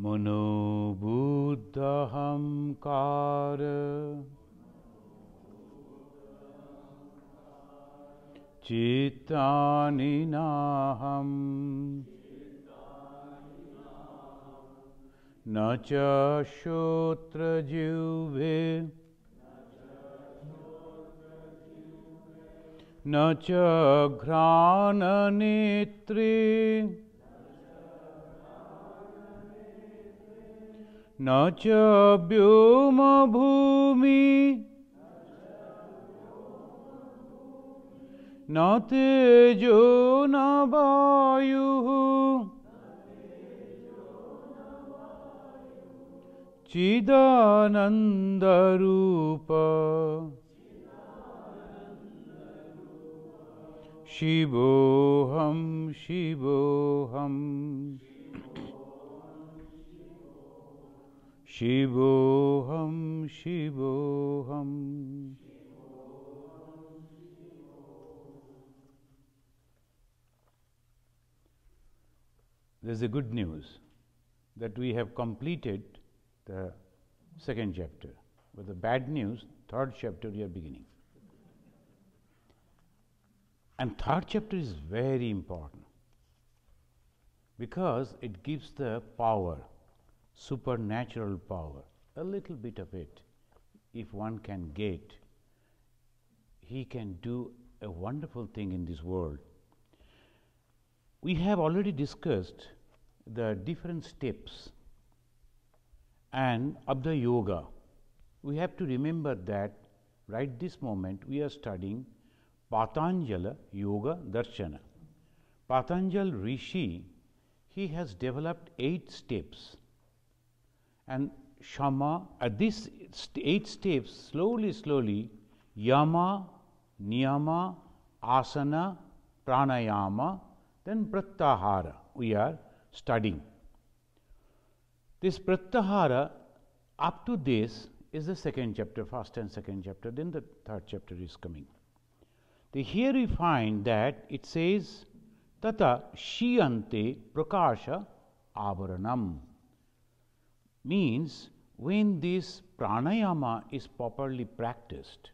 Mano buddha hamkara Chittani naham Nacha shotra jivve Nacha ghrana netri Nacha vyoma bhumi Na tejo na vayu Chidananda rupa Shivoham Shivoham Shivoham Shivoham. There's a good news that we have completed the second chapter. But the bad news, third chapter we are beginning. And third chapter is very important because it gives the power, supernatural power, a little bit of it. If one can get, he can do a wonderful thing in this world. We have already discussed the different steps and of the yoga. We have to remember that right this moment we are studying Patanjali Yoga Darshana. Patanjali Rishi, he has developed 8 steps, and Shama, at these 8 steps, slowly, Yama, Niyama, Asana, Pranayama, then Pratyahara we are studying. This Pratyahara, up to this, is the second chapter, first and second chapter, then the third chapter is coming. Here we find that it says, Tata Shiyante Prakasha Avaranam, means when this pranayama is properly practiced,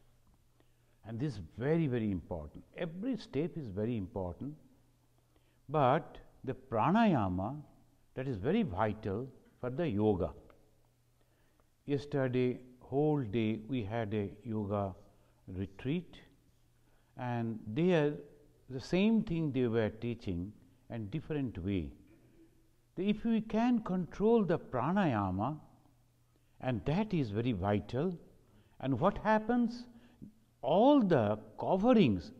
and this is very, very important. Every step is very important, but the pranayama, that is very vital for the yoga. Yesterday, whole day, we had a yoga retreat, and there the same thing they were teaching in different way. If we can control the pranayama, and that is very vital, and what happens? All the coverings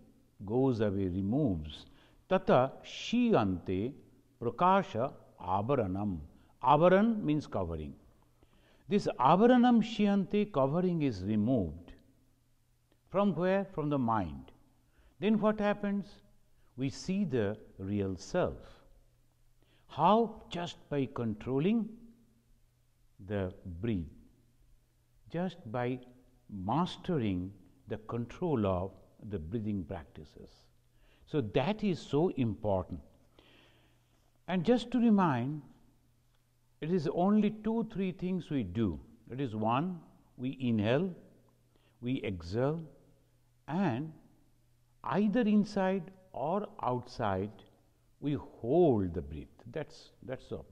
goes away, removes. Tata Shiyante Prakasha Avaranam. Avaran means covering. This Avaranam Shiyante, covering, is removed. From where? From the mind. Then what happens? We see the real self. How? Just by controlling the breath, just by mastering the control of the breathing practices. So that is so important. And just to remind, it is only 2-3 things we do. That is, 1, we inhale, we exhale, and either inside or outside we hold the breath. That's all,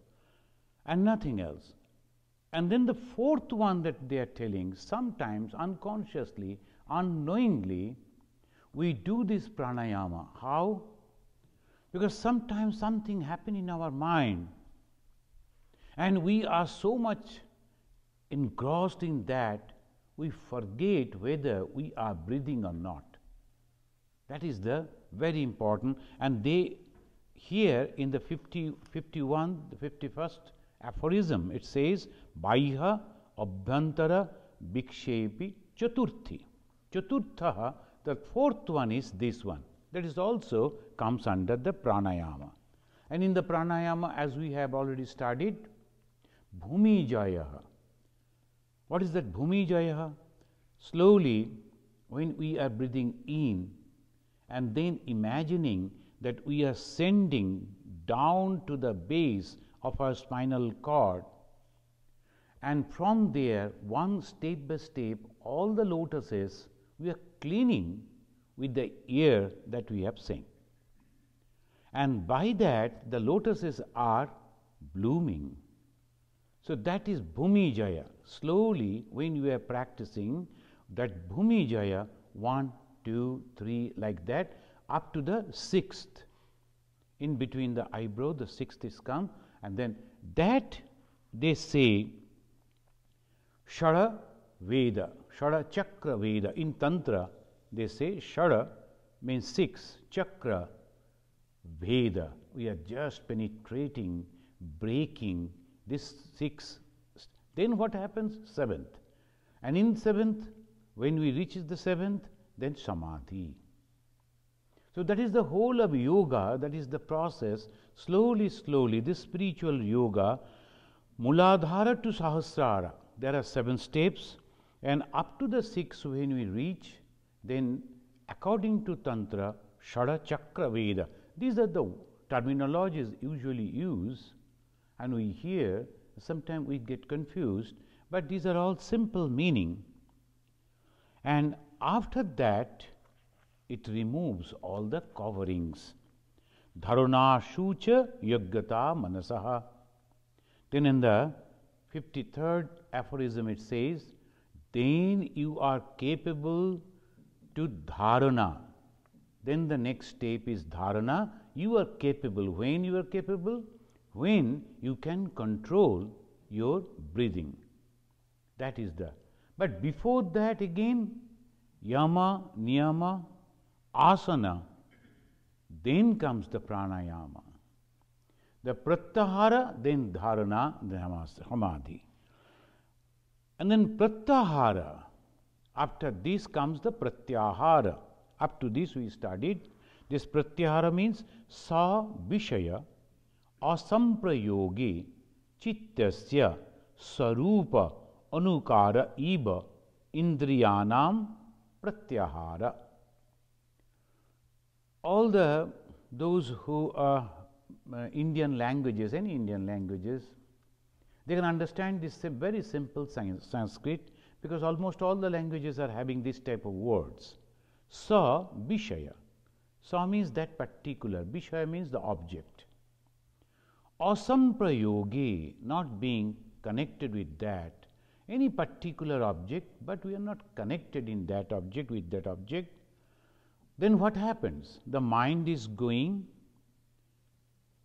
and nothing else. And then the fourth one that they are telling, sometimes unconsciously, unknowingly, we do this pranayama. How? Because sometimes something happens in our mind, and we are so much engrossed in that, we forget whether we are breathing or not. That is the very important. And they here in the 51, the 51st aphorism, it says, Baiha Abhyantara Vikshepi Chaturthi. Chaturtha, the fourth one is this one. That is also comes under the pranayama. And in the pranayama, as we have already studied, Bhumi Jayaha. What is that Bhumi Jayaha? Slowly, when we are breathing in, and then imagining that we are sending down to the base of our spinal cord And from there, one step by step, all the lotuses we are cleaning with the air that we have seen. And by that, the lotuses are blooming. So that is Bhumi Jaya. Slowly, when you are practicing that Bhumi Jaya, 1, 2, 3, like that, up to the 6th. In between the eyebrow, the 6th is come, and then that they say Shada Veda, Shada Chakra Veda. In Tantra, they say Shada means 6, Chakra Veda. We are just penetrating, breaking this 6. Then what happens? 7th. And in 7th, when we reach the 7th, then Samadhi. So that is the whole of yoga, that is the process. Slowly, slowly, this spiritual yoga, Muladhara to Sahasrara, there are 7 steps, and up to the 6th when we reach, then according to Tantra, Shada Chakra Veda. These are the terminologies usually used, and we hear, sometimes we get confused, but these are all simple meaning. And after that, it removes all the coverings. Dharana Shucha Yaggata Manasaha. Then in the 53rd aphorism it says, then you are capable to dharana. Then the next step is dharana. You are capable. When you are capable? When you can control your breathing. That is the. But before that again, yama, niyama, asana, then comes the pranayama. The pratyahara, then dharana, then samadhi. And then pratyahara, after this comes the pratyahara. Up to this we studied. This pratyahara means sa vishaya asamprayogi chittasya sarupa anukara iba indriyanam pratyahara. All those who are Indian languages, any Indian languages, they can understand this very simple Sanskrit, because almost all the languages are having this type of words. Sa Vishaya. Sa means that particular, Vishaya means the object. Asamprayogi, not being connected with that, any particular object, but we are not connected in that object with that object. Then what happens? The mind is going,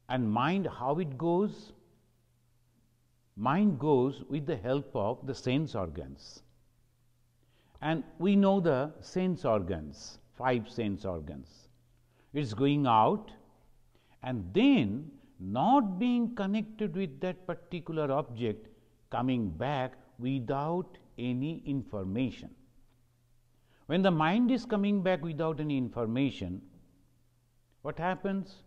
and mind, how it goes? Mind goes with the help of the sense organs. And we know the sense organs, 5 sense organs. It's going out, and then not being connected with that particular object, coming back without any information. When the mind is coming back without any information, what happens?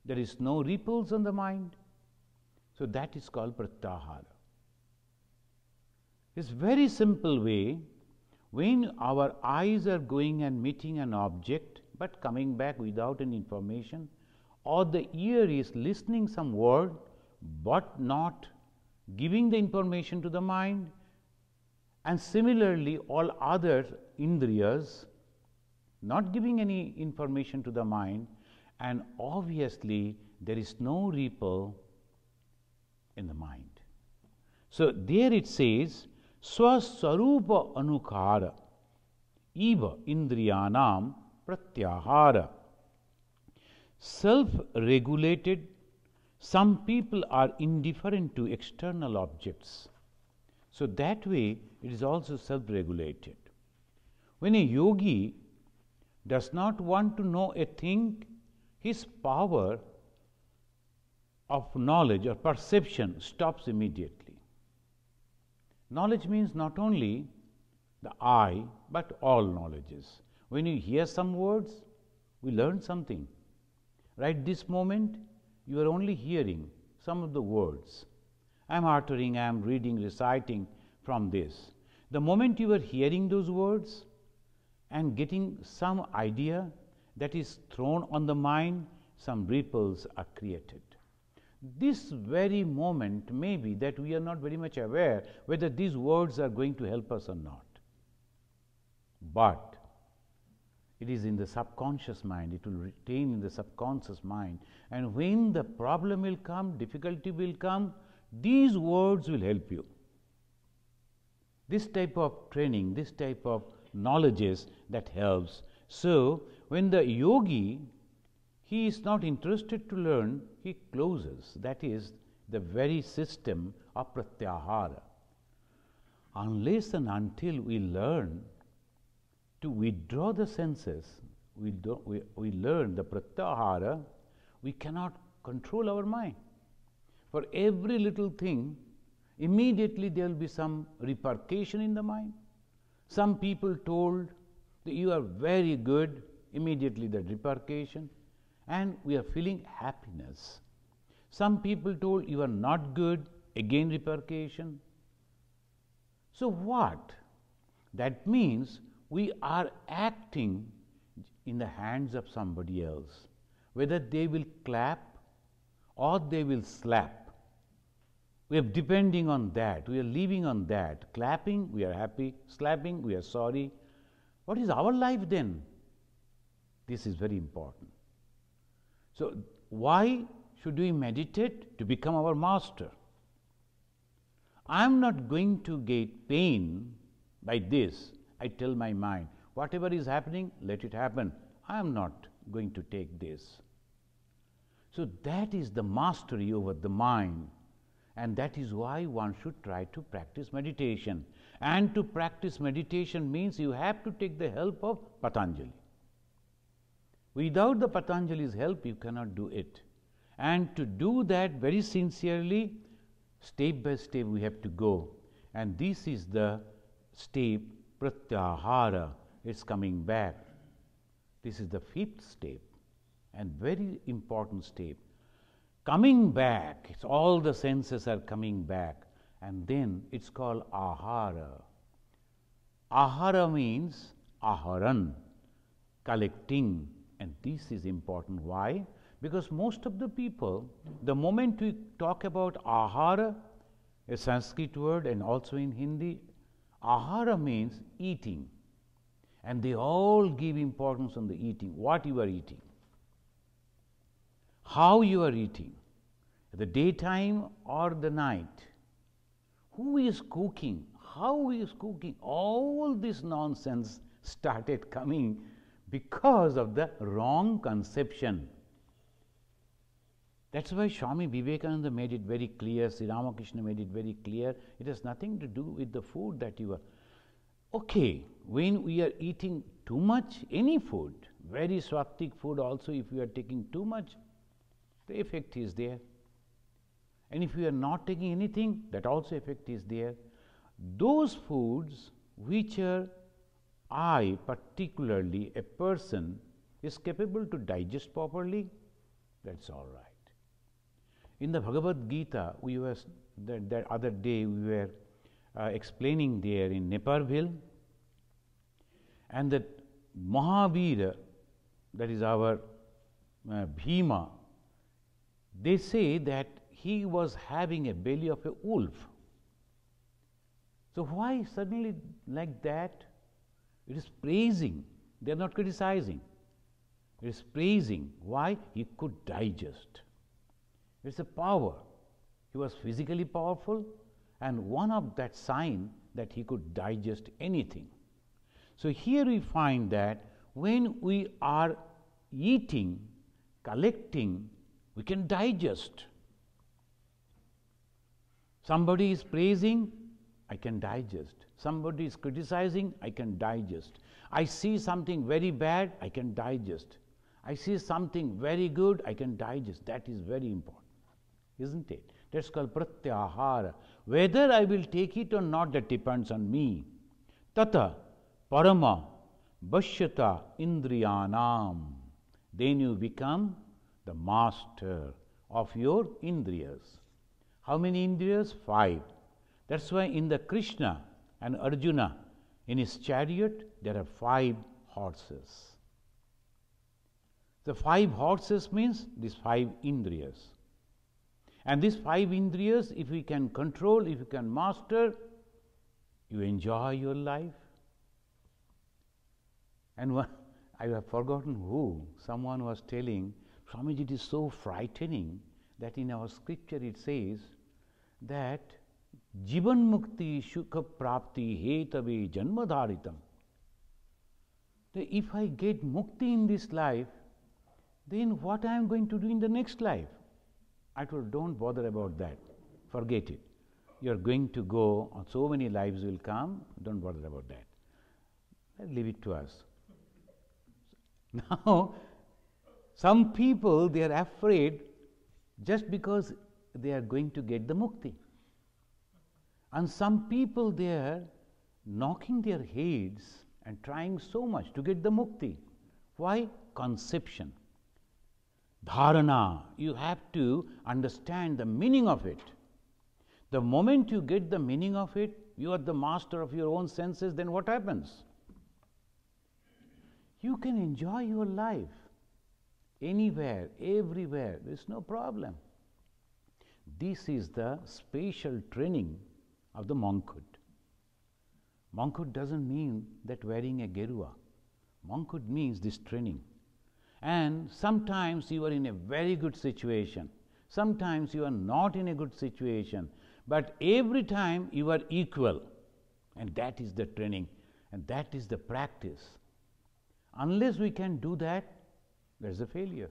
There is no ripples on the mind. So that is called pratyahara. It's very simple way. When our eyes are going and meeting an object, but coming back without any information, or the ear is listening some word, but not giving the information to the mind, and similarly all other indriyas, not giving any information to the mind, and obviously there is no ripple in the mind. So there it says, Swasarupa Anukara Eva Indriyanam Pratyahara. Self-regulated, some people are indifferent to external objects. So that way it is also self-regulated. When a yogi does not want to know a thing, his power of knowledge or perception stops immediately. Knowledge means not only the eye, but all knowledges. When you hear some words, we learn something. Right this moment, you are only hearing some of the words. I am uttering, I am reading, reciting from this. The moment you are hearing those words and getting some idea that is thrown on the mind, some ripples are created. this very moment may be that we are not very much aware whether these words are going to help us or not. But it is in the subconscious mind, it will retain in the subconscious mind, and when the problem will come, difficulty will come, these words will help you. This type of training, this type of knowledges that helps. So, when the yogi, he is not interested to learn, he closes. That is the very system of pratyahara. Unless and until we learn to withdraw the senses, we learn the pratyahara, we cannot control our mind. For every little thing, immediately there will be some repercussion in the mind. Some people told that you are very good, immediately the repercussion, and we are feeling happiness. Some people told you are not good, again repercussion. So what? That means we are acting in the hands of somebody else. Whether they will clap or they will slap. We are depending on that, we are living on that. Clapping, we are happy, slapping, we are sorry. What is our life then? This is very important. So, why should we meditate? To become our master. I am not going to get pain by this. I tell my mind, whatever is happening, let it happen. I am not going to take this. So, that is the mastery over the mind. And that is why one should try to practice meditation. And to practice meditation means you have to take the help of Patanjali. Without the Patanjali's help, you cannot do it. And to do that very sincerely, step by step we have to go. And this is the step, pratyahara, it's coming back. This is the fifth step and very important step. Coming back, it's all the senses are coming back, and then it's called ahara. Ahara means aharan, collecting, and this is important. Why? Because most of the people, the moment we talk about ahara, a Sanskrit word and also in Hindi, ahara means eating, and they all give importance on the eating, what you are eating. How you are eating, the daytime or the night, who is cooking, how is cooking, all this nonsense started coming because of the wrong conception. That's why Swami Vivekananda made it very clear, Sri Ramakrishna made it very clear, it has nothing to do with the food that you are. Okay, when we are eating too much, any food, very swatic food also, if you are taking too much, the effect is there. And if you are not taking anything, that also effect is there. Those foods which are particularly a person is capable to digest properly, that's all right. In the Bhagavad Gita, we were that other day we were explaining there in Naperville, and that Mahavira, that is our Bhima, they say that he was having a belly of a wolf. So why suddenly like that? It is praising, they are not criticizing. It is praising. Why? He could digest. It's a power. He was physically powerful, and one of that sign that he could digest anything. So here we find that when we are eating, collecting, we can digest. Somebody is praising, I can digest. Somebody is criticizing, I can digest. I see something very bad, I can digest. I see something very good, I can digest. That is very important, isn't it? That's called pratyahara. Whether I will take it or not, that depends on me. Tata parama bashyata indriyanam. Then you become the master of your indriyas. How many indriyas? 5. That's why in the Krishna and Arjuna, in his chariot, there are 5 horses. The 5 horses means these 5 indriyas. And these 5 indriyas, if we can control, if you can master, you enjoy your life. And I have forgotten who, someone was telling, Swamiji, it is so frightening that in our scripture it says that Jivan Mukti Shukha Prapti Hetave Janmadharitam. That if I get mukti in this life, then what I am going to do in the next life? I told, don't bother about that. Forget it. You are going to go, so many lives will come, don't bother about that. Leave it to us. Now, some people, they are afraid just because they are going to get the mukti. And some people, they are knocking their heads and trying so much to get the mukti. Why? Conception. Dharana. You have to understand the meaning of it. The moment you get the meaning of it, you are the master of your own senses, then what happens? You can enjoy your life anywhere, everywhere, there is no problem. This is the special training of the monkhood. Monkhood doesn't mean that wearing a gerua. Monkhood means this training. And sometimes you are in a very good situation, sometimes you are not in a good situation, but every time you are equal, and that is the training, and that is the practice. Unless we can do that, there is a failure.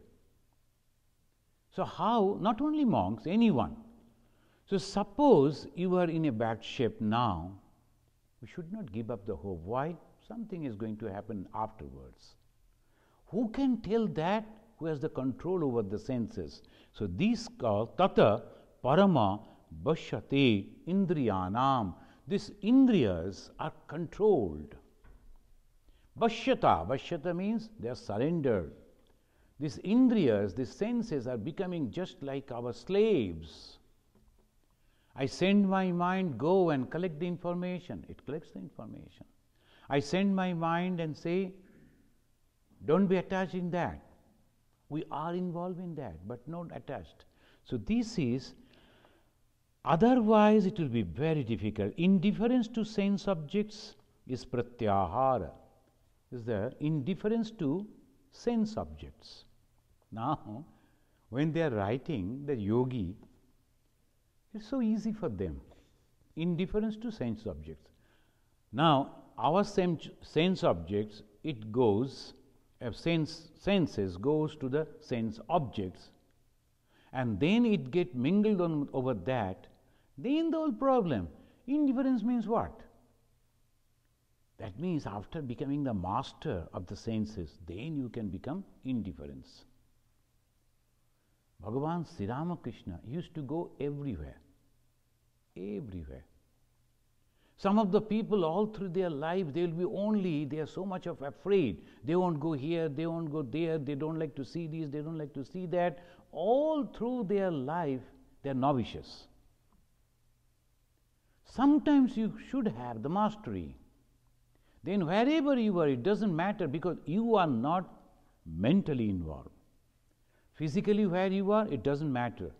So how, not only monks, anyone. So suppose you are in a bad shape now, we should not give up the hope. Why? Something is going to happen afterwards. Who can tell that? Who has the control over the senses? So these called tata parama bashyate indriyanam. These indriyas are controlled. Bashyata means they are surrendered. These indriyas, these senses are becoming just like our slaves. I send my mind, go and collect the information. It collects the information. I send my mind and say, don't be attached in that. We are involved in that, but not attached. So this is, otherwise it will be very difficult. Indifference to sense objects is pratyahara. Is the indifference to sense objects. Now, when they are writing, the yogi, it's so easy for them. Indifference to sense objects. Now, our sense objects, it goes, senses goes to the sense objects, and then it get mingled on over that, then the whole problem. Indifference means what? That means after becoming the master of the senses, then you can become indifference. Bhagavan Sri Ramakrishna used to go everywhere. Everywhere. Some of the people all through their life, they will be only, they are so much of afraid. They won't go here, they won't go there, they don't like to see this, they don't like to see that. All through their life, they are novices. Sometimes you should have the mastery. Then wherever you are, it doesn't matter because you are not mentally involved. Physically where you are, it doesn't matter.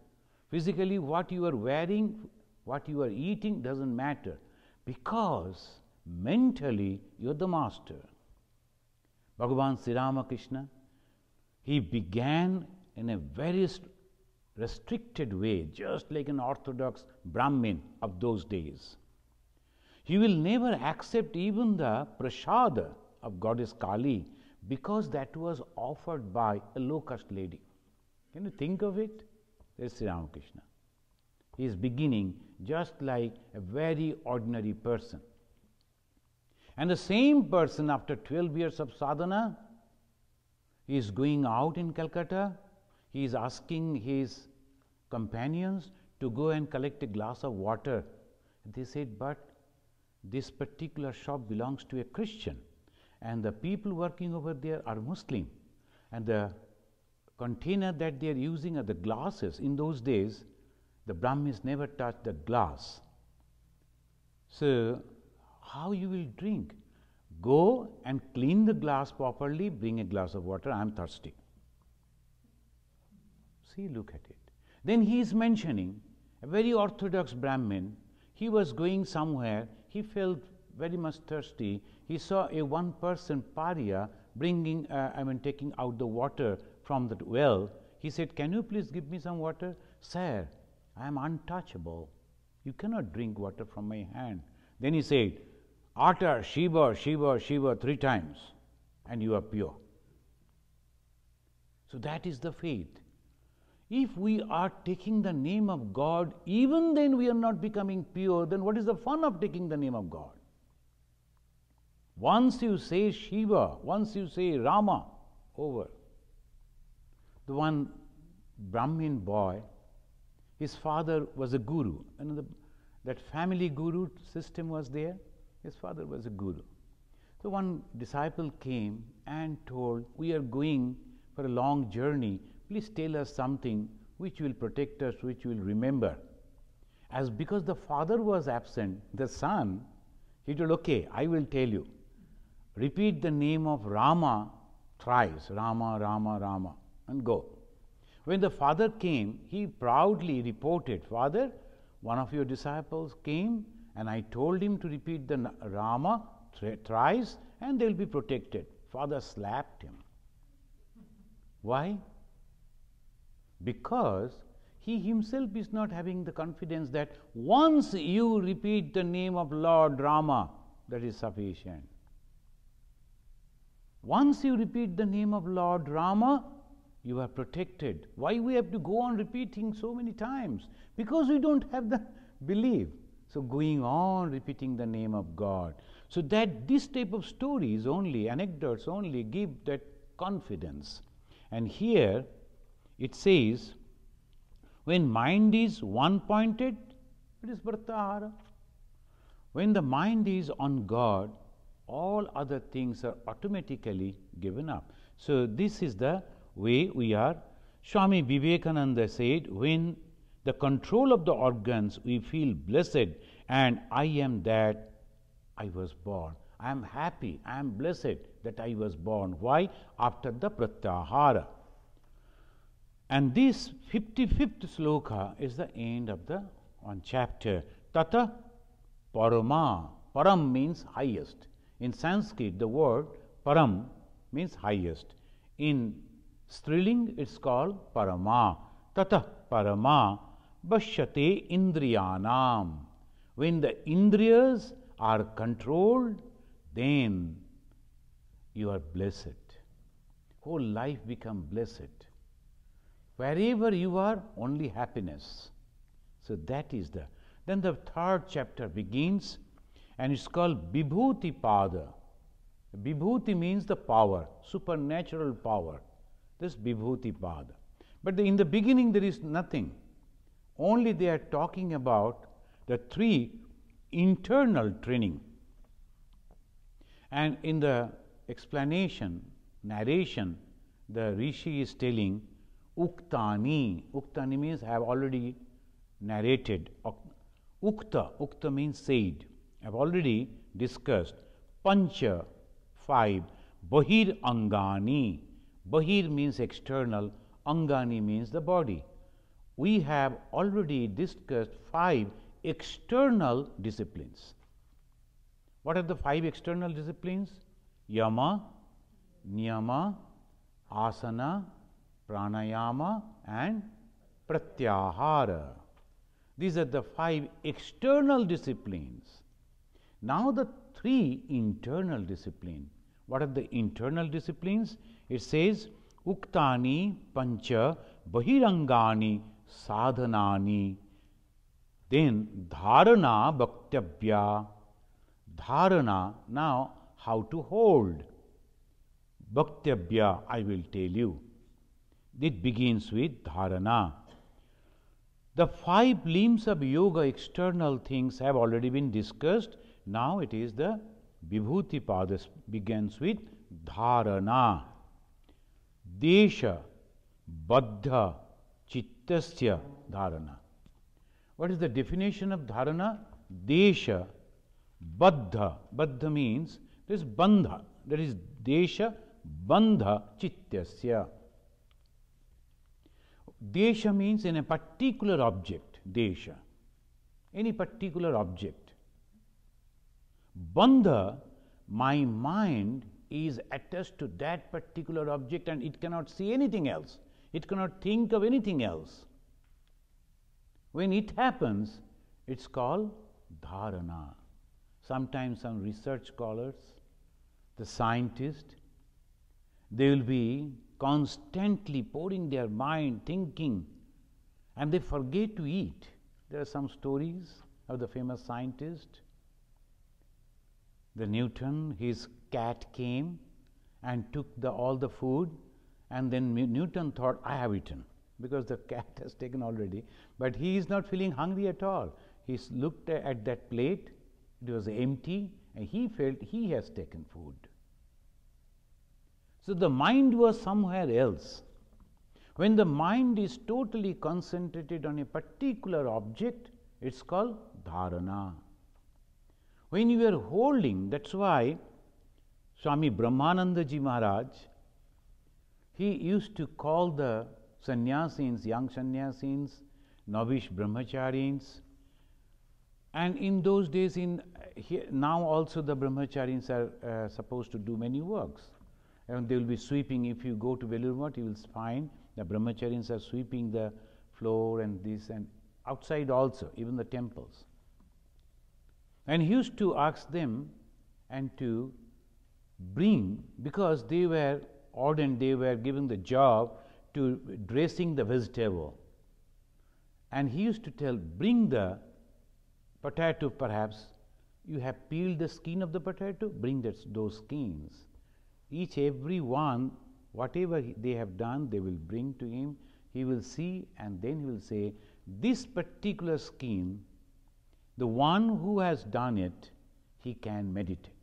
Physically what you are wearing, what you are eating doesn't matter because mentally you are the master. Bhagavan Sri Ramakrishna, he began in a very restricted way, just like an orthodox Brahmin of those days. He will never accept even the prasada of goddess Kali because that was offered by a low caste lady. Can you think of it? There's Sri Ramakrishna. He is beginning just like a very ordinary person. And the same person, after 12 years of sadhana, he is going out in Calcutta. He is asking his companions to go and collect a glass of water. They said, but this particular shop belongs to a Christian and the people working over there are Muslim, and the container that they are using are the glasses. In those days, the Brahmins never touched the glass. So, how you will drink? Go and clean the glass properly, bring a glass of water, I am thirsty. See, look at it. Then he is mentioning a very orthodox Brahmin. He was going somewhere, he felt very much thirsty. He saw a one person pariah bringing, taking out the water from the well. He said, "Can you please give me some water?" "Sir, I am untouchable. You cannot drink water from my hand." Then he said, "Utter Shiva, Shiva, Shiva 3 times, and you are pure." So that is the faith. If we are taking the name of God, even then we are not becoming pure, then what is the fun of taking the name of God? Once you say Shiva, once you say Rama, over. The one Brahmin boy, his father was a guru, and that family guru system was there. His father was a guru. So one disciple came and told, "We are going for a long journey. Please tell us something which will protect us, which will remember." As because the father was absent, the son, he told, "Okay, I will tell you. Repeat the name of Rama thrice, Rama, Rama, Rama, and go." When the father came, he proudly reported, "Father, one of your disciples came and I told him to repeat the Rama thrice and they will be protected." Father slapped him. Why? Because he himself is not having the confidence that once you repeat the name of Lord Rama, that is sufficient. Once you repeat the name of Lord Rama, you are protected. Why we have to go on repeating so many times? Because we don't have the belief. So going on repeating the name of God. So that this type of stories only, anecdotes only give that confidence. And here it says, when mind is one-pointed, it is pratyahara. When the mind is on God, all other things are automatically given up. So this is the way we are. Swami Vivekananda said, when the control of the organs, we feel blessed, and I am that I was born. I am happy, I am blessed that I was born. Why? After the pratyahara. And this 55th sloka is the end of the one chapter. Tata parama. Param means highest. In Sanskrit, the word param means highest. In Striling, it's called parama. Tata parama bashyate indriyanam. When the indriyas are controlled, then you are blessed. Whole life become blessed. Wherever you are, only happiness. So that is the. Then the 3rd chapter begins, and it's called Vibhuti Pada. Vibhuti means the power, supernatural power. This Vibhuti Pada. But in the beginning there is nothing. Only they are talking about the 3 internal training. And in the explanation, narration, the Rishi is telling Uktani. Uktani means I have already narrated. Ukta means said. I have already discussed. Pancha, 5. Bahir Angani. Bahir means external. Angani means the body. We have already discussed 5 external disciplines. What are the 5 external disciplines? Yama, Niyama, Asana, Pranayama, and Pratyahara. These are the 5 external disciplines. Now the 3 internal disciplines. What are the internal disciplines? It says, Uktani Pancha Bahirangani Sadhanani. Then Dharana Bhaktavya. Dharana, now how to hold. Bhaktavya, I will tell you. It begins with Dharana. The 5 limbs of yoga, external things, have already been discussed. Now it is the Vibhuti Pada begins with Dharana. Desha, Baddha, Chittasya, Dharana. What is the definition of Dharana? Desha, Baddha. Baddha means there is Bandha. There is Desha, Bandha, Chittasya. Desha means in a particular object, desha, any particular object. Bandha, my mind is attached to that particular object and it cannot see anything else. It cannot think of anything else. When it happens, it's called dharana. Sometimes some research scholars, the scientists, they will be constantly pouring their mind, thinking, and they forget to eat. There are some stories of the famous scientist. The Newton, his cat came and took all the food, and then Newton thought, I have eaten, because the cat has taken already, but he is not feeling hungry at all. He looked at that plate, it was empty, and he felt he has taken food. So the mind was somewhere else. When the mind is totally concentrated on a particular object, it's called dharana. When you are holding, that's why Swami Brahmananda Ji Maharaj, he used to call the sannyasins, young sannyasins, novice brahmacharis, and in those days, now also the brahmacharis are supposed to do many works. And they will be sweeping. If you go to Vellore Math, you will find the brahmacharis are sweeping the floor and this, and outside also, even the temples. And he used to ask them and to bring, because they were ordained, they were given the job to dressing the vegetable. And he used to tell, bring the potato perhaps, you have peeled the skin of the potato, bring those skins. Every one, whatever they have done, they will bring to him. He will see, and then he will say, this particular skin, the one who has done it, he can meditate.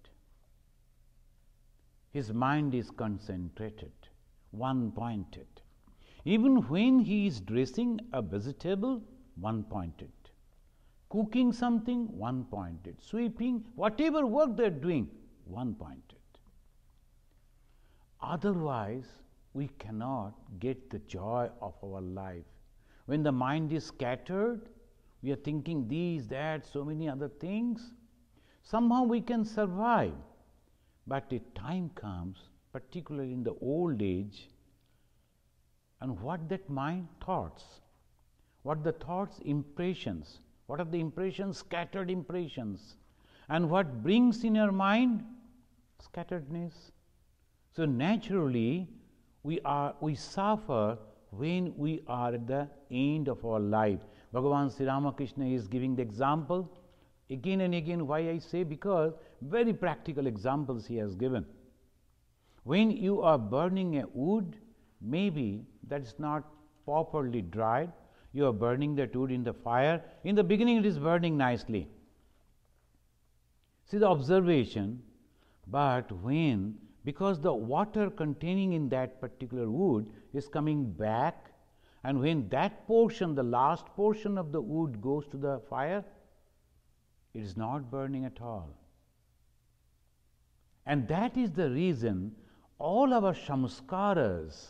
His mind is concentrated, one-pointed. Even when he is dressing a vegetable, one-pointed. Cooking something, one-pointed. Sweeping, whatever work they are doing, one-pointed. Otherwise, we cannot get the joy of our life. When the mind is scattered, we are thinking these, that, so many other things. Somehow we can survive. But a time comes, particularly in the old age, and what that mind thoughts, what the thoughts, impressions, what are the impressions, scattered impressions, and what brings in your mind, scatteredness. So naturally, we suffer when we are at the end of our life. Bhagavan Sri Ramakrishna is giving the example again and again. Why I say? Because very practical examples he has given. When you are burning a wood, maybe that is not properly dried. You are burning that wood in the fire. In the beginning, it is burning nicely. See the observation. But when, because the water containing in that particular wood is coming back, and when that portion, the last portion of the wood goes to the fire, it is not burning at all. And that is the reason all our samskaras,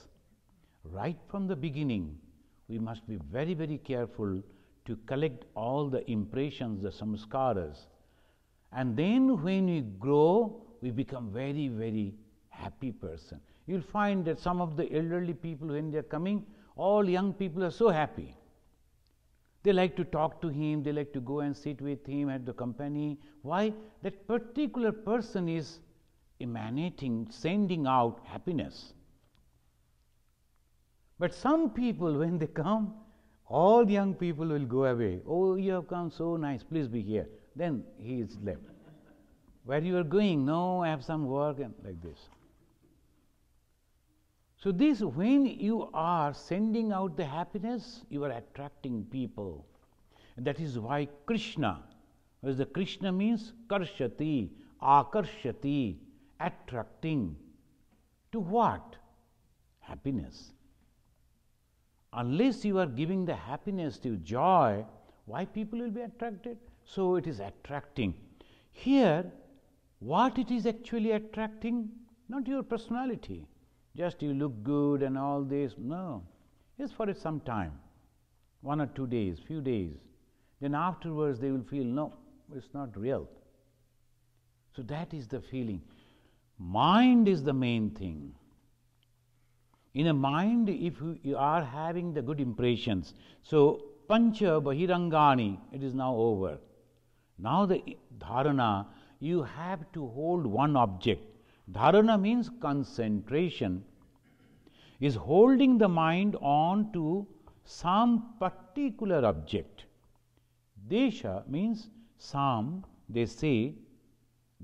right from the beginning, we must be very, very careful to collect all the impressions, the samskaras. And then when we grow, we become very, very happy person. You'll find that some of the elderly people, when they are coming, all young people are so happy. They like to talk to him, they like to go and sit with him at the company. Why? That particular person is emanating, sending out happiness. But some people, when they come, all young people will go away. Oh, you have come, so nice, please be here. Then he is left. Where you are going? No, I have some work, and like this. So this, when you are sending out the happiness, you are attracting people. And that is why Krishna, as the Krishna means karshati, akarshati, attracting. To what? Happiness. Unless you are giving the happiness to joy, why people will be attracted? So it is attracting. Here, what it is actually attracting? Not your personality. Just you look good and all this. No. Just for some time, 1 or 2 days, few days. Then afterwards they will feel, no, it's not real. So that is the feeling. Mind is the main thing. In a mind, if you are having the good impressions, so pancha bahirangani, it is now over. Now the dharana, you have to hold one object. Dharana means concentration, is holding the mind on to some particular object. Desha means some, they say,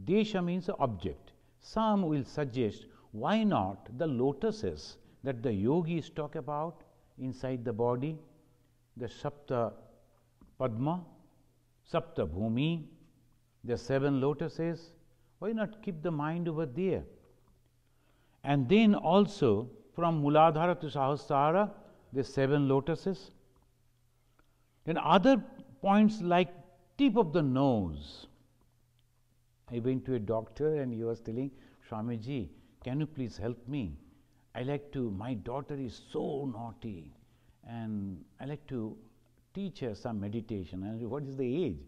desha means object. Some will suggest, why not the lotuses that the yogis talk about inside the body, the Sapta Padma, Sapta Bhumi, the 7 lotuses, why not keep the mind over there? And then also from Muladhara to Sahasrara, the 7 lotuses. Then other points like tip of the nose. I went to a doctor and he was telling, Swamiji, can you please help me? My daughter is so naughty and I like to teach her some meditation. And what is the age?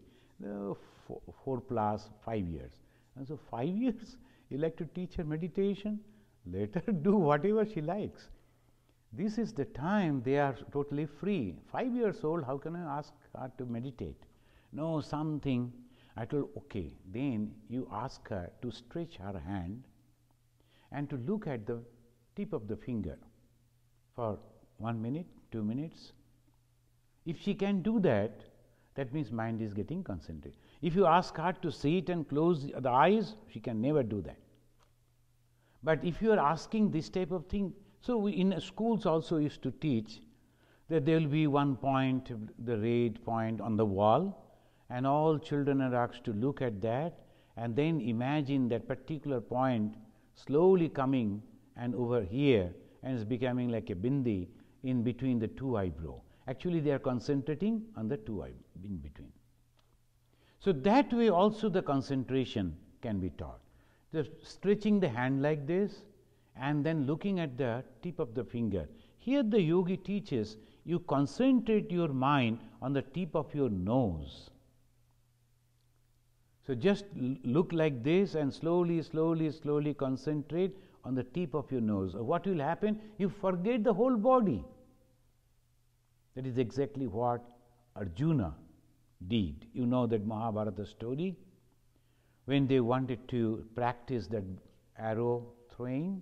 4 plus 5 years. And so 5 years, you like to teach her meditation? Let her do whatever she likes. This is the time they are totally free. 5 years old, how can I ask her to meditate? No, something. I told, okay, then you ask her to stretch her hand and to look at the tip of the finger for 1 minute, 2 minutes. If she can do that, that means mind is getting concentrated. If you ask her to sit and close the eyes, she can never do that. But if you are asking this type of thing, so we in schools also used to teach that there will be one point, the red point on the wall, and all children are asked to look at that and then imagine that particular point slowly coming and over here, and it's becoming like a bindi in between the 2 eyebrows. Actually, they are concentrating on the 2 eyebrows in between. So that way also the concentration can be taught. Just stretching the hand like this and then looking at the tip of the finger. Here the yogi teaches you concentrate your mind on the tip of your nose. So just look like this and slowly, slowly, slowly concentrate on the tip of your nose. What will happen? You forget the whole body. That is exactly what Arjuna did. You know that Mahabharata story? When they wanted to practice that arrow throwing,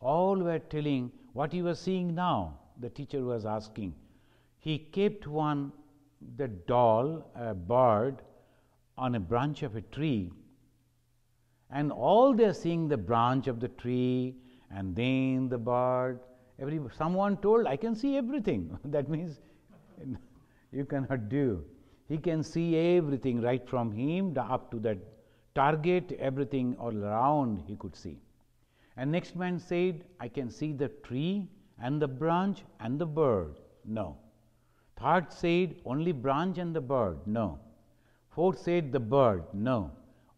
all were telling what you are seeing now. The teacher was asking. He kept the doll, a bird, on a branch of a tree, and all they are seeing the branch of the tree and then the bird. Someone told, I can see everything. That means you cannot do. He can see everything right from him up to that target, everything all around he could see. And next man said, I can see the tree and the branch and the bird. No. Third said, only branch and the bird. No. Fourth said, the bird. No.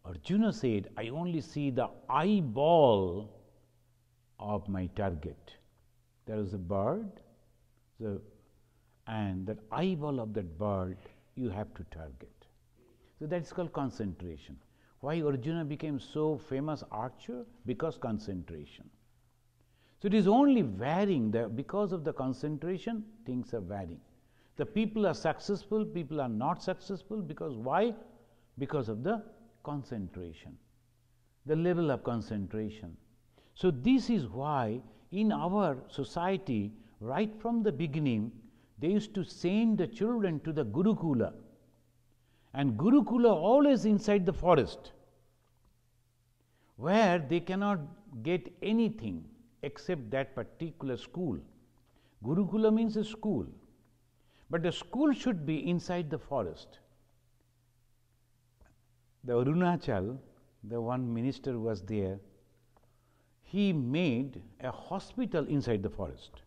Arjuna said, I only see the eyeball of my target. There is a bird, and that eyeball of that bird you have to target. So that is called concentration. Why Arjuna became so famous archer? Because concentration. So it is only varying, because of the concentration, things are varying. The people are successful, people are not successful, because why? Because of the concentration, the level of concentration. So this is why in our society, right from the beginning, they used to send the children to the Gurukula. And Gurukula always inside the forest, where they cannot get anything except that particular school. Gurukula means a school. But the school should be inside the forest. The Arunachal, the one minister was there, he made a hospital inside the forest.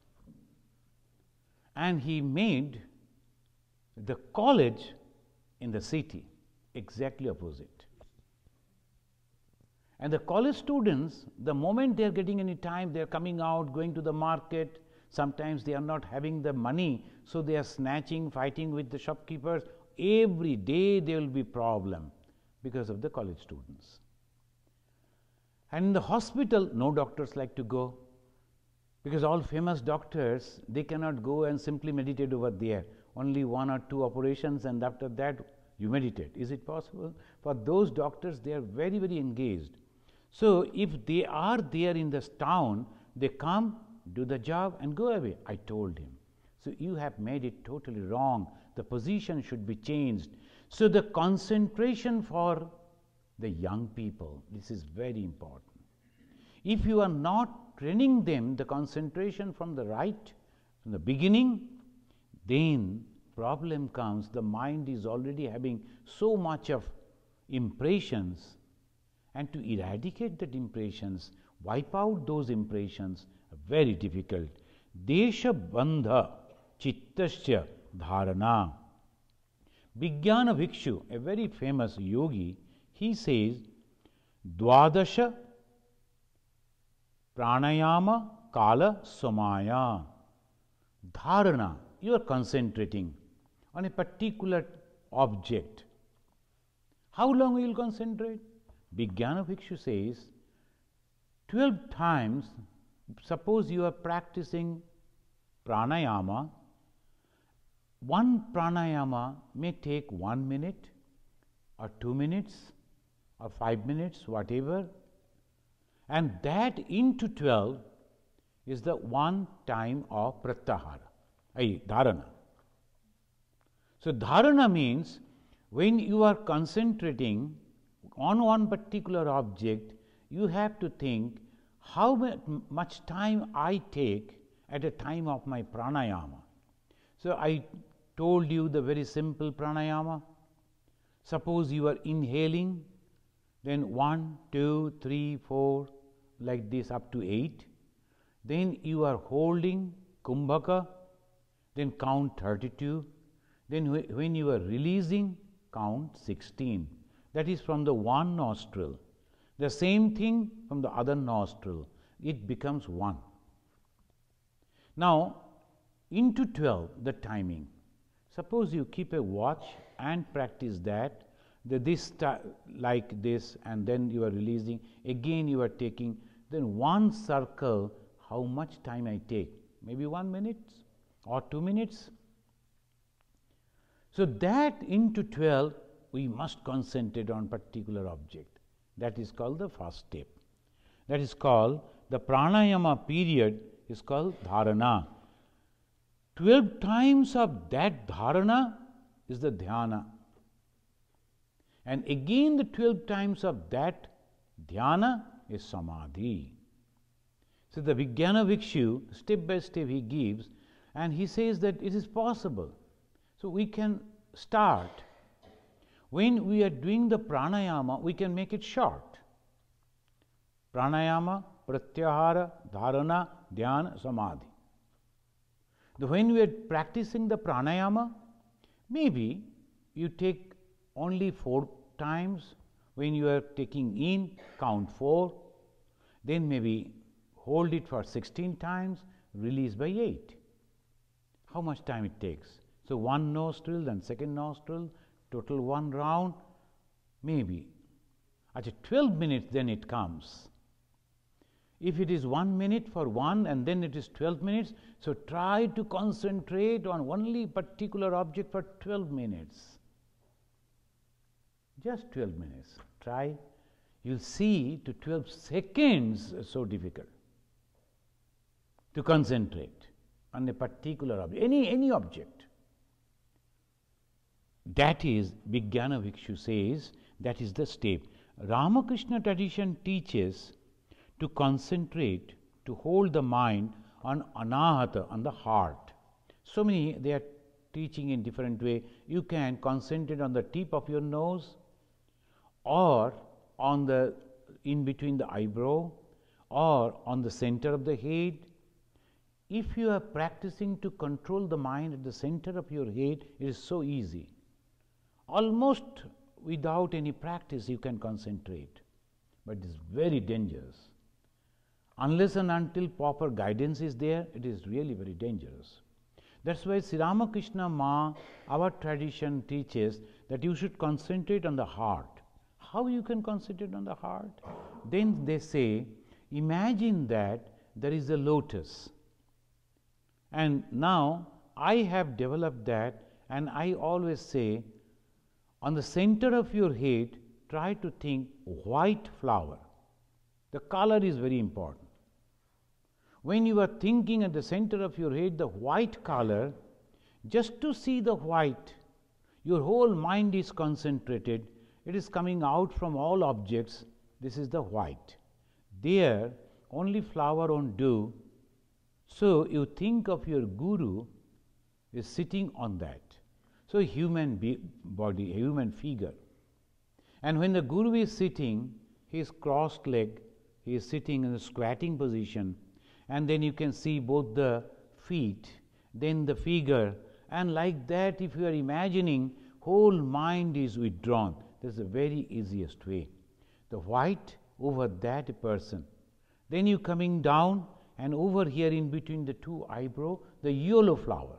And he made the college in the city, exactly opposite. And the college students, the moment they are getting any time, they are coming out, going to the market, Sometimes they are not having the money, so they are snatching, fighting with the shopkeepers. Every day there will be problem because of the college students. And in the hospital, no doctors like to go, because all famous doctors, they cannot go and simply meditate over there. Only 1 or 2 operations, and after that you meditate. Is it possible? For those doctors, they are very, very engaged. So if they are there in this town, they come, do the job and go away. I told him, so you have made it totally wrong. The position should be changed. So the concentration for the young people, this is very important. If you are not training them the concentration from the right, from the beginning, then problem comes. The mind is already having so much of impressions, and to eradicate that impressions, wipe out those impressions, very difficult. Desha bandha chittasya dharana. Vijnana Bhikshu, a very famous yogi, he says, Dwadasha pranayama kala samaya. Dharana, you are concentrating on a particular object. How long will you concentrate? Vijnana Bhikshu says, 12 times, suppose you are practicing pranayama, one pranayama may take 1 minute or 2 minutes or 5 minutes, whatever, and that into 12 is the one time of pratyahara, dharana. So dharana means when you are concentrating on one particular object, you have to think how much time I take at a time of my pranayama. So I told you the very simple pranayama. Suppose you are inhaling, then 1, 2, 3, 4, like this up to 8. Then you are holding kumbhaka, then count 32. Then when you are releasing, count 16. That is from the one nostril. The same thing from the other nostril. It becomes 1. Now, into 12, the timing. Suppose you keep a watch and practice that, like this, and then you are releasing. Again you are taking. Then one circle, how much time I take? Maybe 1 minute or 2 minutes. So that into 12, we must concentrate on particular object. That is called the first step. That is called the pranayama period is called dharana. 12 times of that dharana is the dhyana. And again the 12 times of that dhyana is samadhi. So the Vijnana Bhikshu, step by step he gives, and he says that it is possible. So we can start. When we are doing the pranayama, we can make it short. Pranayama, pratyahara, dharana, dhyana, samadhi. When we are practicing the pranayama, maybe you take only 4 times. When you are taking in, count 4. Then maybe hold it for 16 times, release by 8. How much time it takes? So one nostril, then second nostril, total 1 round, maybe. At 12 minutes, then it comes. If it is 1 minute for one and then it is 12 minutes, so try to concentrate on only particular object for 12 minutes. Just 12 minutes. Try. You'll see to 12 seconds so difficult to concentrate on a particular object, any object. That is, Vijnana Bhikshu says, that is the step. Ramakrishna tradition teaches to concentrate, to hold the mind on anahata, on the heart. So many, they are teaching in different way. You can concentrate on the tip of your nose, or on the in between the eyebrow, or on the center of the head. If you are practicing to control the mind at the center of your head, it is so easy. Almost without any practice you can concentrate, but it is very dangerous. Unless and until proper guidance is there, it is really very dangerous. That's why Sri Ramakrishna Ma, our tradition teaches that you should concentrate on the heart. How you can concentrate on the heart? Then they say, imagine that there is a lotus. And now I have developed that, and I always say, on the center of your head, try to think white flower. The color is very important. When you are thinking at the center of your head the white color, just to see the white, your whole mind is concentrated. It is coming out from all objects. This is the white. There, only flower won't do. So you think of your guru is sitting on that. So human body, human figure. And when the guru is sitting, he is crossed leg, he is sitting in a squatting position, and then you can see both the feet, then the figure, and like that if you are imagining, whole mind is withdrawn. This is the very easiest way. The white over that person. Then you coming down, and over here in between the two eyebrow, the yellow flower.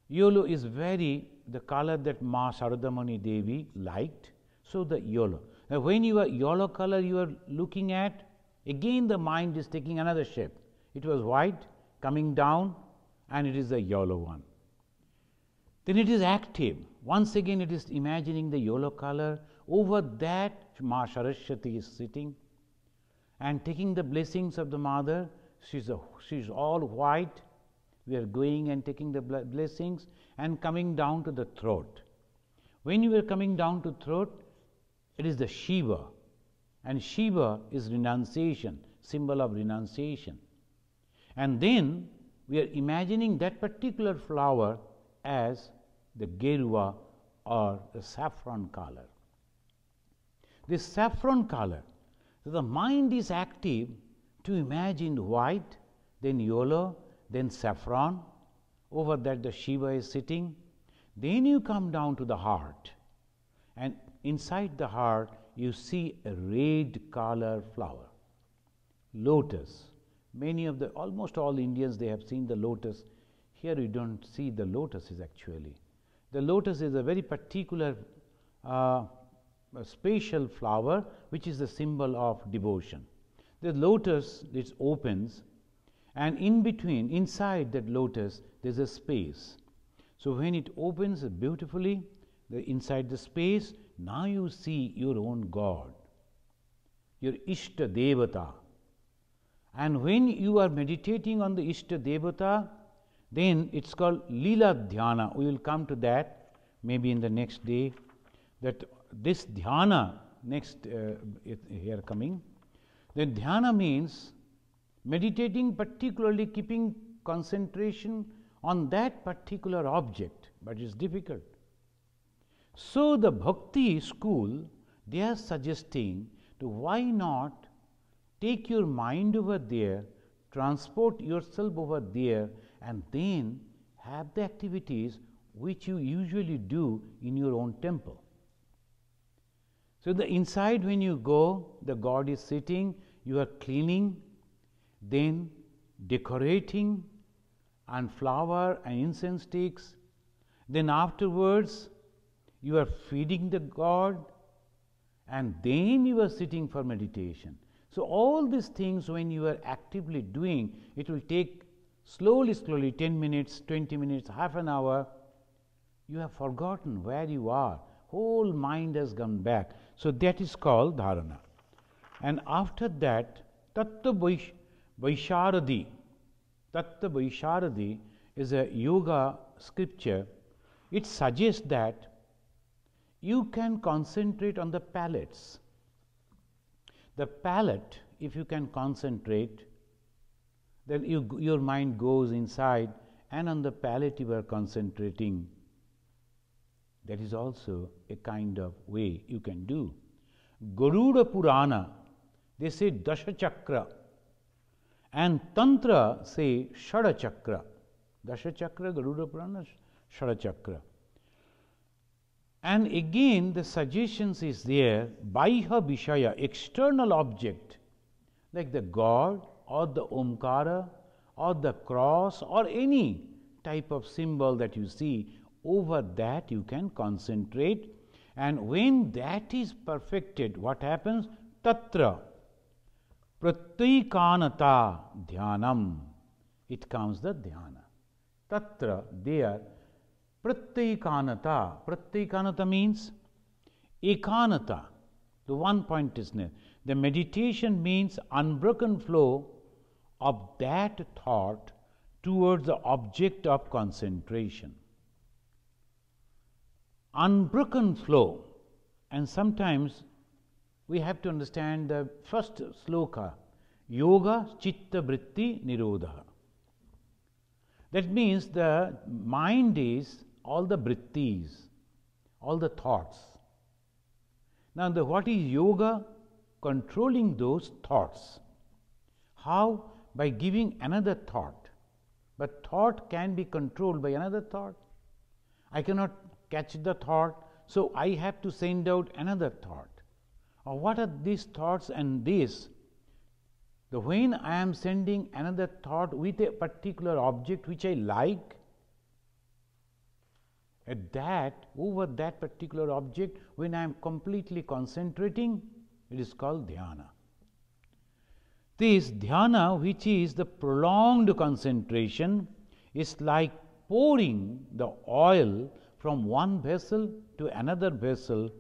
Yellow is the color that Ma Saradamani Devi liked, so the yellow. Now when you are yellow color you are looking at, again the mind is taking another shape. It was white, coming down, and it is the yellow one. Then it is active. Once again it is imagining the yellow color. Over that Ma Saraswati is sitting and taking the blessings of the mother. She's all white. We are going and taking the blessings and coming down to the throat. When you are coming down to throat, it is the Shiva. And Shiva is renunciation, symbol of renunciation. And then we are imagining that particular flower as the Gerua or the saffron color. This saffron color, so the mind is active to imagine white, then yellow, then saffron. Over that the Shiva is sitting. Then you come down to the heart, and inside the heart you see a red color flower, lotus. Many of almost all Indians, they have seen the lotus. Here you don't see the lotuses actually. The lotus is a very particular special flower which is the symbol of devotion. The lotus, it opens, and in between, inside that lotus, there is a space. So when it opens beautifully, inside the space, now you see your own God, your Ishta Devata. And when you are meditating on the Ishta Devata, then it's called Lila Dhyana. We will come to that maybe in the next day. That this Dhyana, next here coming, then Dhyana means meditating, particularly keeping concentration on that particular object, but it's difficult. So the Bhakti school, they are suggesting to why not take your mind over there, transport yourself over there, and then have the activities which you usually do in your own temple. So the inside when you go, the God is sitting, you are cleaning, then decorating, and flower and incense sticks. Then afterwards you are feeding the God, and then you are sitting for meditation. So all these things when you are actively doing, it will take slowly 10 minutes, 20 minutes, half an hour. You have forgotten where you are. Whole mind has gone back. So that is called dharana. And after that, Tattva Vaisharadi. Tattva Vaisharadi is a yoga scripture. It suggests that you can concentrate on the palates. The palate, if you can concentrate, then your mind goes inside, and on the palate you are concentrating. That is also a kind of way you can do. Garuda Purana, they say Dasha Chakra, and Tantra say Shada Chakra. Dasha Chakra, Garuda Purana, Shada Chakra. And again the suggestions is there, Baiha Vishaya, external object, like the God or the Omkara or the cross or any type of symbol that you see, over that you can concentrate. And when that is perfected, what happens? Tatra pratyikanata dhyanam. It comes the dhyana. Tatra, there, pratyikanata. Pratyikanata means ekanata, the one pointedness. The meditation means unbroken flow of that thought towards the object of concentration. Unbroken flow. And sometimes we have to understand the first sloka, yoga chitta vritti nirodha. That means the mind is all the vrittis, all the thoughts. Now, what is yoga? Controlling those thoughts. How? By giving another thought. But thought can be controlled by another thought. I cannot catch the thought, so I have to send out another thought. Or what are these thoughts and this? When I am sending another thought with a particular object which I like, at that, over that particular object, when I am completely concentrating, it is called dhyana. This dhyana, which is the prolonged concentration, is like pouring the oil from one vessel to another vessel,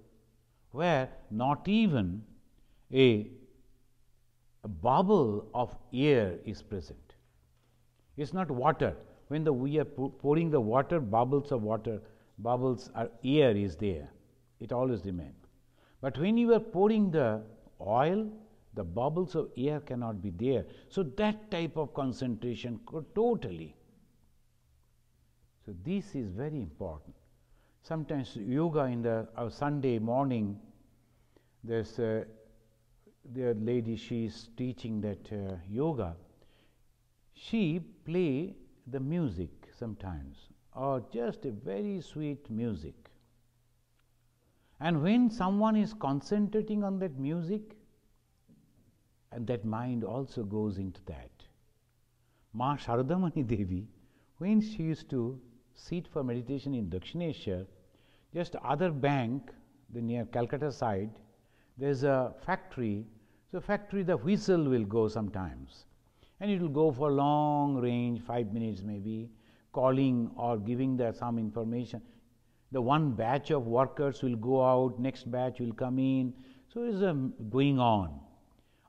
where not even a bubble of air is present. It is not water. When we are pouring the water, bubbles of water, air is there. It always remains. But when you are pouring the oil, the bubbles of air cannot be there. So that type of concentration totally. So this is very important. Sometimes yoga in our Sunday morning, there's a lady, she is teaching that yoga. She play the music sometimes, or just a very sweet music. And when someone is concentrating on that music, and that mind also goes into that. Ma Sharadamani Devi, when she used to sit for meditation in Dakshineshwar, just other bank, near Calcutta side, there's a factory. So factory, the whistle will go sometimes, and it will go for long range, 5 minutes maybe, calling or giving some information. The one batch of workers will go out, next batch will come in. So it is going on.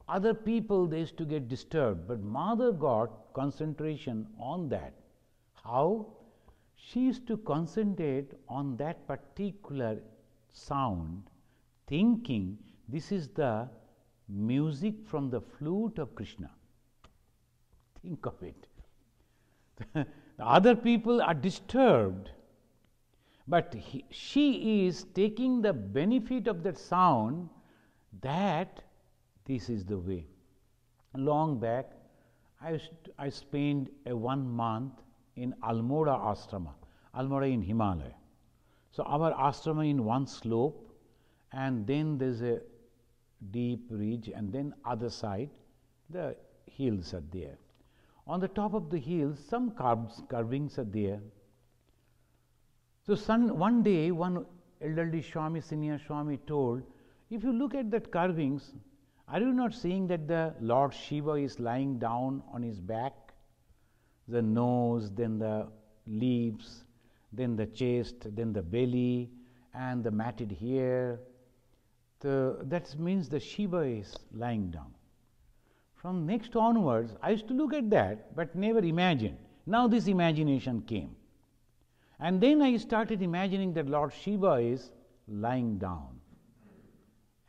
Other people, they used to get disturbed, but Mother got concentration on that. How? She used to concentrate on that particular sound, thinking this is the music from the flute of Krishna. Think of it. The other people are disturbed, but she is taking the benefit of that sound, that this is the way. Long back, I spent 1 month in Almora Ashrama, Almora in Himalaya. So our ashrama in one slope, and then there's a deep ridge, and then other side, the hills are there. On the top of the hills, some carvings are there. So one day, one elderly Swami, senior Swami told, if you look at that carvings, are you not seeing that the Lord Shiva is lying down on his back? The nose, then the lips, then the chest, then the belly, and the matted hair. That means the Shiva is lying down. From next onwards, I used to look at that, but never imagined. Now this imagination came. And then I started imagining that Lord Shiva is lying down.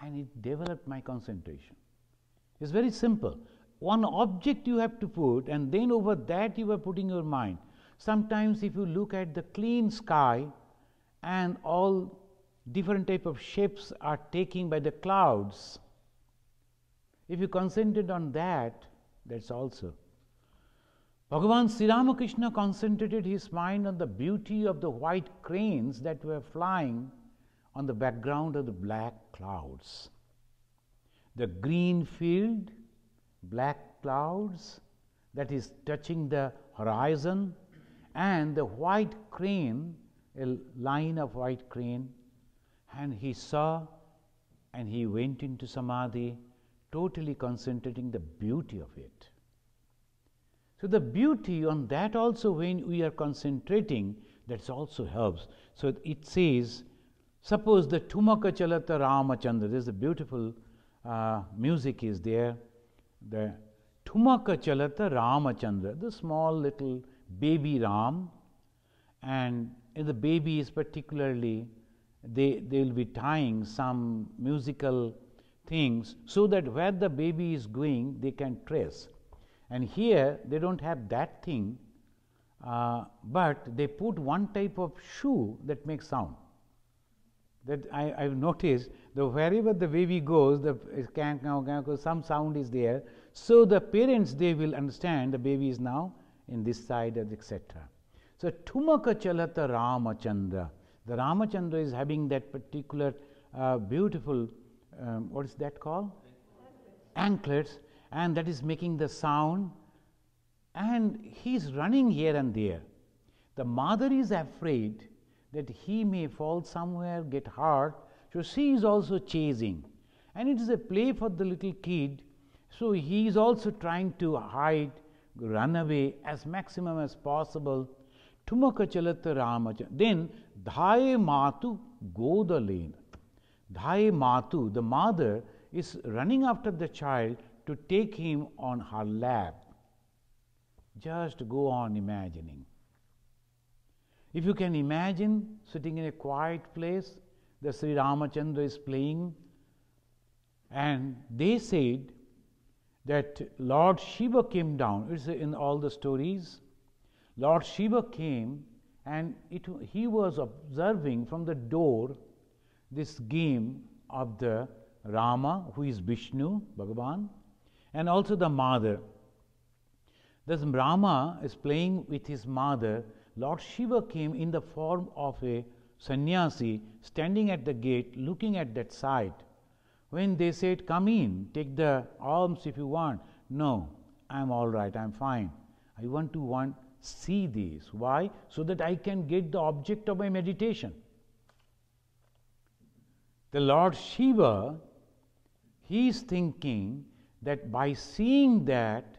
And it developed my concentration. It's very simple. One object you have to put, and then over that you are putting your mind. Sometimes if you look at the clean sky, and all different type of shapes are taken by the clouds, if you concentrate on that, that's also. Bhagavan Sri Ramakrishna concentrated his mind on the beauty of the white cranes that were flying on the background of the black clouds. The green field black clouds that is touching the horizon, and the white crane, a line of white crane, and he saw and he went into samadhi, totally concentrating the beauty of it. So the beauty on that also, when we are concentrating, that also helps. So it says, suppose the Tumaka Chalata Ramachandra, there's a beautiful music is there, the Tumaka Chalata Ramachandra, the small little baby Ram, and the baby is particularly, they will be tying some musical things so that where the baby is going they can trace. And here they don't have that thing, but they put one type of shoe that makes sound. That I've noticed that wherever the baby goes, the some sound is there. So the parents, they will understand the baby is now in this side, etc. So Tumaka Chalata Ramachandra. The Ramachandra is having that particular beautiful, what is that called? Anklets, and that is making the sound, and he is running here and there. The mother is afraid that he may fall somewhere, get hurt, so she is also chasing. And it is a play for the little kid, so he is also trying to hide, run away as maximum as possible. Tumaka Chalata Ramachandra. Then Dhaye Matu Godalena. Dhaye Matu, the mother, is running after the child to take him on her lap. Just go on imagining. If you can imagine sitting in a quiet place, the Sri Ramachandra is playing, and they said that Lord Shiva came down. It's in all the stories. Lord Shiva came, and he was observing from the door this game of the Rama, who is Vishnu, Bhagavan, and also the mother. This Rama is playing with his mother. Lord Shiva came in the form of a sannyasi, standing at the gate, looking at that side. When they said, come in, take the alms if you want. No, I'm all right, I'm fine. I want to see this. Why? So that I can get the object of my meditation. The Lord Shiva, he is thinking that by seeing that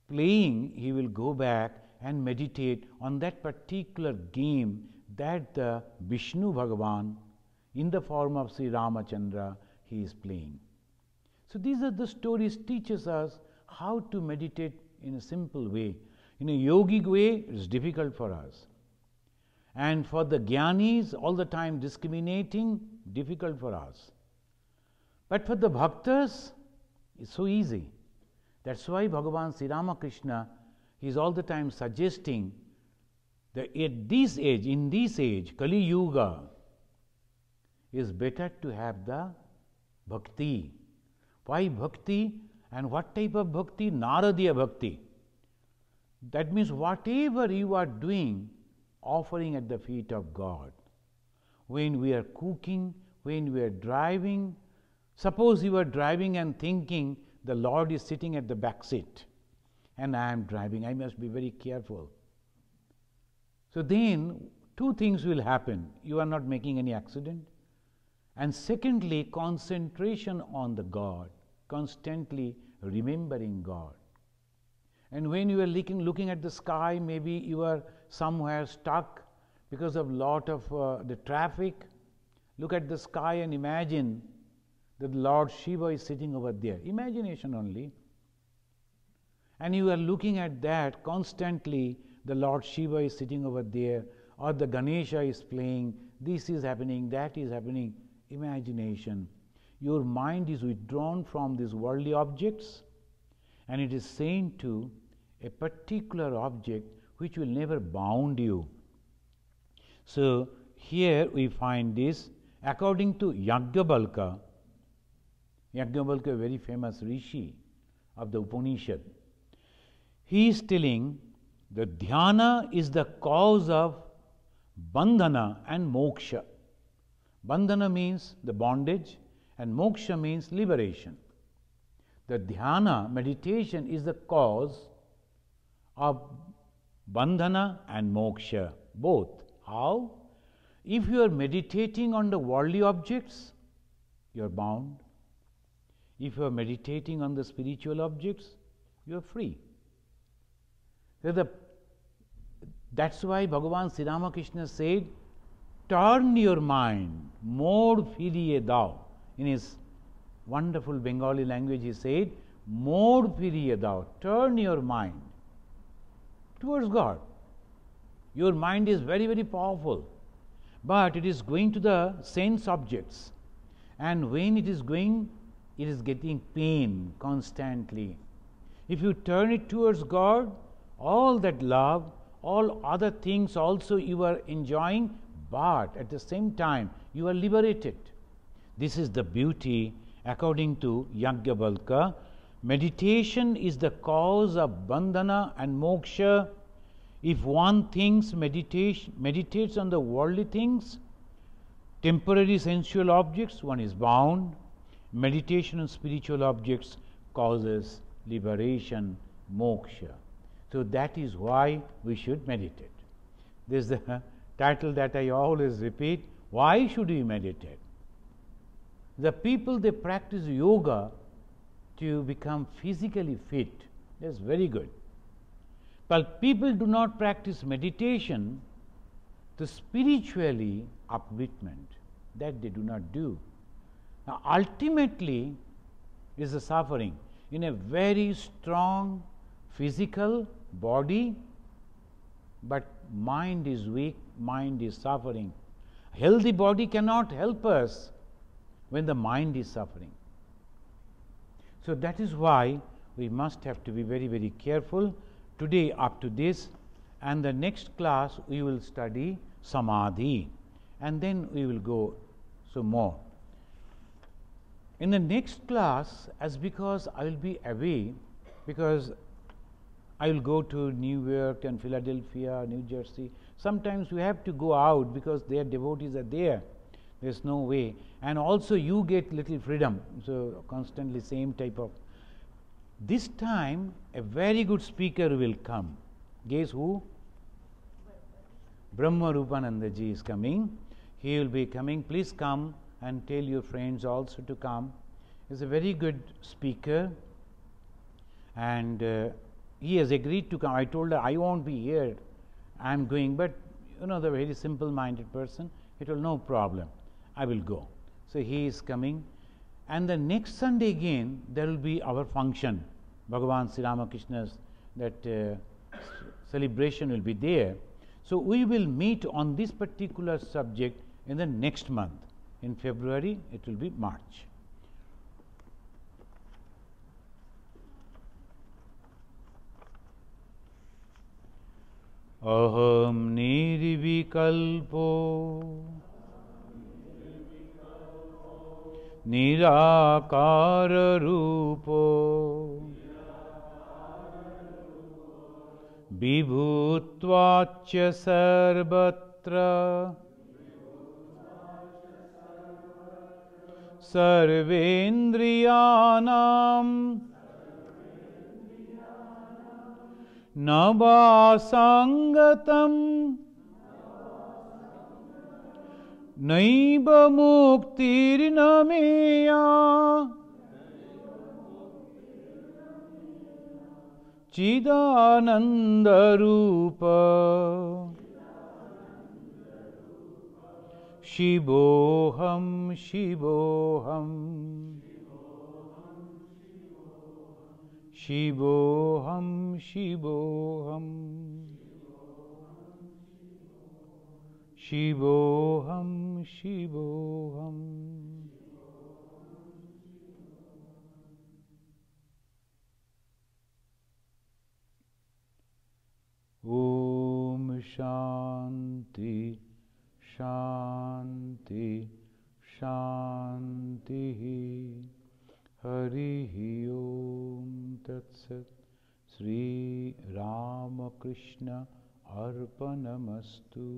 playing, he will go back and meditate on that particular game that the Vishnu Bhagavan, in the form of Sri Ramachandra, he is playing. So these are the stories teaches us how to meditate in a simple way. In a yogic way, it's difficult for us. And for the jnanis, all the time discriminating, difficult for us. But for the bhaktas, it's so easy. That's why Bhagavan Sri Ramakrishna, he is all the time suggesting that at this age, in this age, Kali Yuga, is better to have the bhakti. Why bhakti? And what type of bhakti? Naradiya bhakti. That means whatever you are doing, offering at the feet of God. When we are cooking, when we are driving, suppose you are driving and thinking the Lord is sitting at the back seat and I am driving, I must be very careful. So then two things will happen. You are not making any accident, and secondly, concentration on the God, constantly remembering God. And when you are looking at the sky, maybe you are somewhere stuck because of lot of the traffic. Look at the sky and imagine that Lord Shiva is sitting over there. Imagination only. And you are looking at that constantly, the Lord Shiva is sitting over there, or the Ganesha is playing, this is happening, that is happening. Imagination. Your mind is withdrawn from these worldly objects, and it is saying to a particular object which will never bound you. So here we find this according to Yajnavalkya. Yajnavalkya, a very famous rishi of the Upanishad. He is telling that dhyana is the cause of bandhana and moksha. Bandhana means the bondage, and moksha means liberation. The dhyana, meditation, is the cause of bandhana and moksha, both. How? If you are meditating on the worldly objects, you are bound. If you are meditating on the spiritual objects, you are free. So that's why Bhagavan Sri Ramakrishna said, turn your mind, more firiye thou. In his wonderful Bengali language he said, more firiye thou, turn your mind towards God. Your mind is very, very powerful, but it is going to the sense objects, and when it is going, it is getting pain constantly. If you turn it towards God, all that love, all other things also you are enjoying, but at the same time you are liberated. This is the beauty according to Yajnavalkya. Meditation is the cause of bandhana and moksha. If one meditates on the worldly things, temporary sensual objects, one is bound. Meditation on spiritual objects causes liberation, moksha. So that is why we should meditate. This is the title that I always repeat. Why should we meditate? The people, they practice yoga to become physically fit. That's very good. But people do not practice meditation to spiritually upliftment. That they do not do. Now, ultimately, is the suffering in a very strong physical body, but mind is weak, mind is suffering. A healthy body cannot help us when the mind is suffering. So that is why we must have to be very, very careful. Today up to this, and the next class we will study samadhi, and then we will go some more. In the next class, as because I will be away, because I will go to New York and Philadelphia, New Jersey. Sometimes we have to go out because their devotees are there. There is no way. And also you get little freedom. So constantly same type of. This time a very good speaker will come. Guess who? Brahma Rupananda ji is coming. He will be coming. Please come and tell your friends also to come. He is a very good speaker, and he has agreed to come. I told her I won't be here, I am going, but you know, the very simple minded person, he told no problem, I will go. So he is coming, and the next Sunday again there will be our function, Bhagavan Sri Ramakrishna's that celebration will be there. So we will meet on this particular subject in the next month. In February it will be March. Aham nirvikalpo nirakara rupo vibhutvacha sarvatra sarvendriyanam navasangatam naiva muktirnameya chidananda rupa shivoham shivoham shivoham shivoham shivoham shivoham. Om Shanti Shanti Shanti. Harihi Om Tat Sat. Sri Ramakrishna Arpanamastu.